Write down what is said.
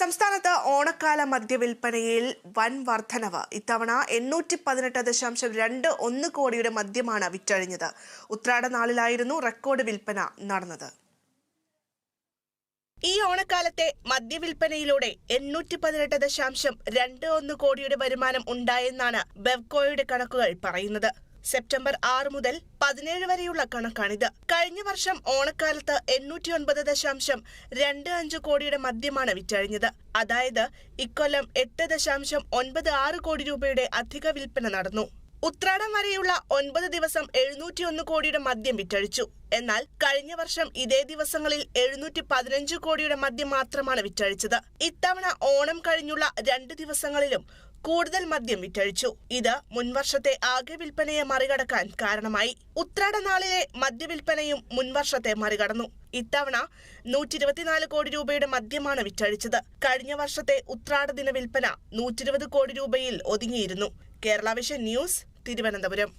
സംസ്ഥാനത്ത് ഓണക്കാല മദ്യവിൽപ്പനയിൽ വൻ വർധനവ്. ഇത്തവണ 818.21 കോടിയുടെ മദ്യമാണ് വിറ്റഴിഞ്ഞത്. ഉത്രാട നാളിലായിരുന്നു റെക്കോർഡ് വിൽപ്പന നടന്നത്. ഈ ഓണക്കാലത്തെ മദ്യവിൽപ്പനയിലൂടെ 818.21 കോടിയുടെ വരുമാനം ഉണ്ടായെന്നാണ് ബെവ്കോയുടെ കണക്കുകൾ പറയുന്നത്. സെപ്റ്റംബർ 6 മുതൽ 17 വരെയുള്ള കണക്കാണിത്. കഴിഞ്ഞ വർഷം ഓണക്കാലത്ത് 809.25 കോടിയുടെ മദ്യമാണ് വിറ്റഴിഞ്ഞത്. അതായത് ഇക്കൊല്ലം 8.96 കോടി രൂപയുടെ അധിക വിൽപ്പന നടന്നു. ഉത്രാടം വരെയുള്ള 9 ദിവസം 701 കോടിയുടെ മദ്യം വിറ്റഴിച്ചു. എന്നാൽ കഴിഞ്ഞ വർഷം ഇതേ ദിവസങ്ങളിൽ 715 കോടിയുടെ മദ്യം മാത്രമാണ് വിറ്റഴിച്ചത്. ഇത്തവണ ഓണം കഴിഞ്ഞുള്ള 2 ദിവസങ്ങളിലും കൂടുതൽ മദ്യം വിറ്റഴിച്ചു. ഇത് മുൻവർഷത്തെ ആകെ വിൽപ്പനയെ മറികടക്കാൻ കാരണമായി. ഉത്രാട നാളിലെ മദ്യവിൽപ്പനയും മുൻവർഷത്തെ മറികടന്നു. ഇത്തവണ 124 കോടി രൂപയുടെ മദ്യമാണ് വിറ്റഴിച്ചത്. കഴിഞ്ഞ വർഷത്തെ ഉത്രാട ദിന വിൽപ്പന 120 കോടി രൂപയിൽ ഒതുങ്ങിയിരുന്നു. Kerala vision news, Thiruvananthapuram.